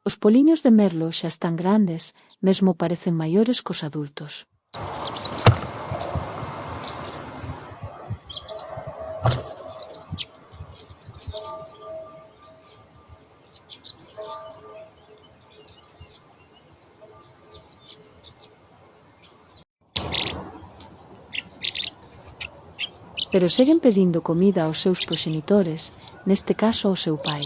Os poliños de merlo xa están grandes, mesmo parecen maiores cos adultos. Pero seguen pedindo comida aos seus proxenitores, neste caso ao seu pai.